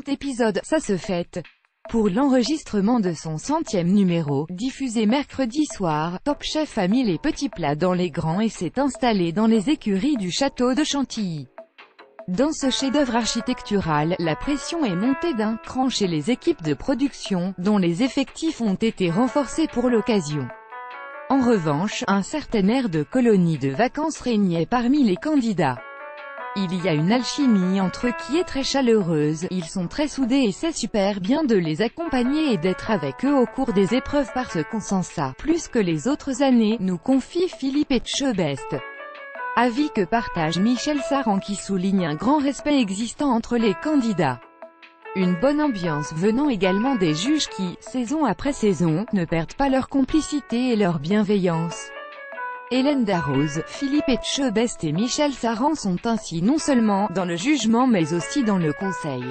épisodes, ça se fête. Pour l'enregistrement de son 100e numéro, diffusé mercredi soir, Top Chef a mis les petits plats dans les grands et s'est installé dans les écuries du château de Chantilly. Dans ce chef-d'œuvre architectural, la pression est montée d'un cran chez les équipes de production, dont les effectifs ont été renforcés pour l'occasion. En revanche, un certain air de colonie de vacances régnait parmi les candidats. Il y a une alchimie entre eux qui est très chaleureuse, ils sont très soudés et c'est super bien de les accompagner et d'être avec eux au cours des épreuves parce qu'on sent ça, plus que les autres années, nous confie Philippe Etchebest. Avis que partage Michel Saran qui souligne un grand respect existant entre les candidats. Une bonne ambiance venant également des juges qui, saison après saison, ne perdent pas leur complicité et leur bienveillance. Hélène Darroze, Philippe Etchebest et Michel Saran sont ainsi non seulement dans le jugement mais aussi dans le conseil.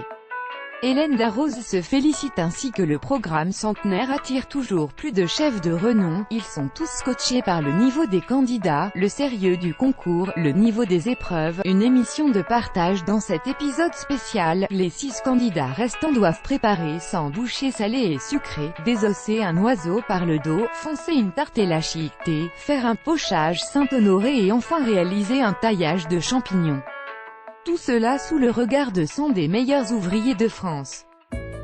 Hélène Darroze se félicite ainsi que le programme centenaire attire toujours plus de chefs de renom, ils sont tous scotchés par le niveau des candidats, le sérieux du concours, le niveau des épreuves, une émission de partage dans cet épisode spécial, les 6 candidats restants doivent préparer sans bouchées salées et sucrées, désosser un oiseau par le dos, foncer une tarte élachiquetée, faire un pochage Saint-Honoré et enfin réaliser un taillage de champignons. Tout cela sous le regard de 100 des meilleurs ouvriers de France.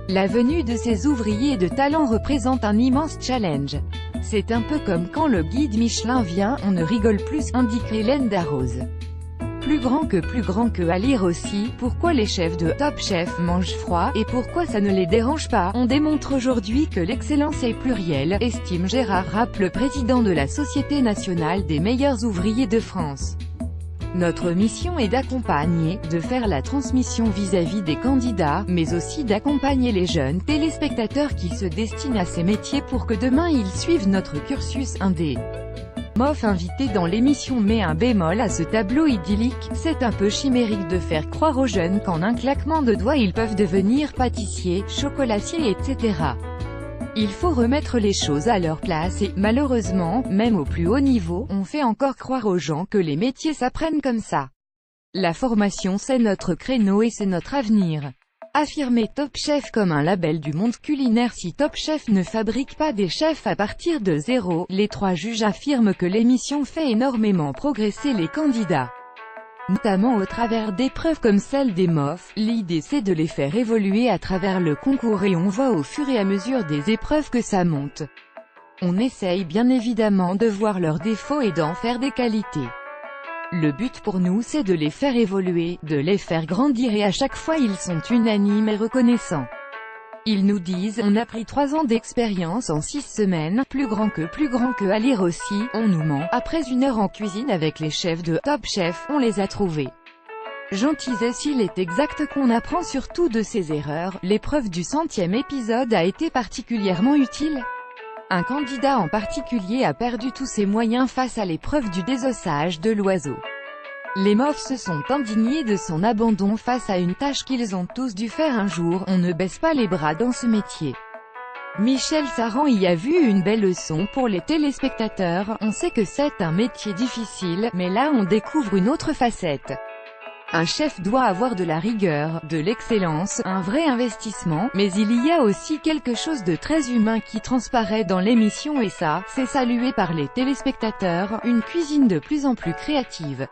La venue de ces ouvriers de talent représente un immense challenge. C'est un peu comme quand le guide Michelin vient, on ne rigole plus, indique Hélène Darroze. Plus grand que à lire aussi, pourquoi les chefs de Top Chef mangent froid, et pourquoi ça ne les dérange pas. On démontre aujourd'hui que l'excellence est plurielle, estime Gérard Rapp, le président de la Société nationale des meilleurs ouvriers de France. Notre mission est d'accompagner, de faire la transmission vis-à-vis des candidats, mais aussi d'accompagner les jeunes téléspectateurs qui se destinent à ces métiers pour que demain ils suivent notre cursus. Un des MOF invité dans l'émission met un bémol à ce tableau idyllique, c'est un peu chimérique de faire croire aux jeunes qu'en un claquement de doigts ils peuvent devenir pâtissiers, chocolatiers etc. Il faut remettre les choses à leur place et, malheureusement, même au plus haut niveau, on fait encore croire aux gens que les métiers s'apprennent comme ça. La formation c'est notre créneau et c'est notre avenir. Affirmer Top Chef comme un label du monde culinaire. Si Top Chef ne fabrique pas des chefs à partir de zéro, les 3 juges affirment que l'émission fait énormément progresser les candidats. Notamment au travers d'épreuves comme celle des MOF, l'idée c'est de les faire évoluer à travers le concours et on voit au fur et à mesure des épreuves que ça monte. On essaye bien évidemment de voir leurs défauts et d'en faire des qualités. Le but pour nous c'est de les faire évoluer, de les faire grandir et à chaque fois ils sont unanimes et reconnaissants. Ils nous disent, on a pris 3 ans d'expérience en 6 semaines, plus grand que à lire aussi, on nous ment. Après 1 heure en cuisine avec les chefs de Top Chef, on les a trouvés gentils et s'il est exact qu'on apprend surtout de ses erreurs, l'épreuve du 100e épisode a été particulièrement utile. Un candidat en particulier a perdu tous ses moyens face à l'épreuve du désossage de l'oiseau. Les MOF se sont indignés de son abandon face à une tâche qu'ils ont tous dû faire un jour, on ne baisse pas les bras dans ce métier. Michel Saran y a vu une belle leçon pour les téléspectateurs, on sait que c'est un métier difficile, mais là on découvre une autre facette. Un chef doit avoir de la rigueur, de l'excellence, un vrai investissement, mais il y a aussi quelque chose de très humain qui transparaît dans l'émission et ça, c'est salué par les téléspectateurs, une cuisine de plus en plus créative.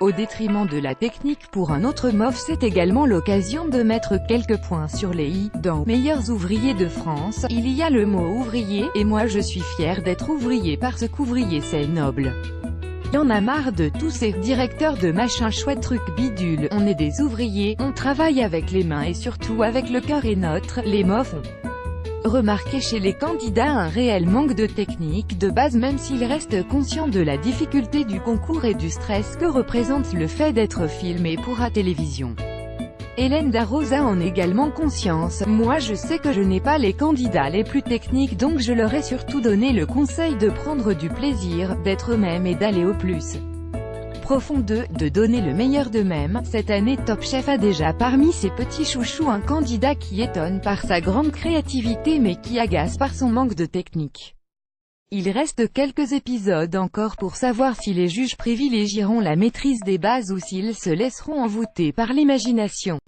Au détriment de la technique. Pour un autre MOF c'est également l'occasion de mettre quelques points sur les i. Dans « Meilleurs ouvriers de France », il y a le mot « ouvrier » et moi je suis fier d'être ouvrier parce qu'ouvrier c'est noble. Il y en a marre de tous ces directeurs de machin chouette truc bidule, on est des ouvriers, on travaille avec les mains et surtout avec le cœur et les MOF ont remarqué chez les candidats un réel manque de technique de base même s'ils restent conscients de la difficulté du concours et du stress que représente le fait d'être filmé pour la télévision. Hélène Darroze en a également conscience, moi je sais que je n'ai pas les candidats les plus techniques donc je leur ai surtout donné le conseil de prendre du plaisir, d'être eux-mêmes et d'aller au plus profond de donner le meilleur d'eux-mêmes. Cette année Top Chef a déjà parmi ses petits chouchous un candidat qui étonne par sa grande créativité mais qui agace par son manque de technique. Il reste quelques épisodes encore pour savoir si les juges privilégieront la maîtrise des bases ou s'ils se laisseront envoûter par l'imagination.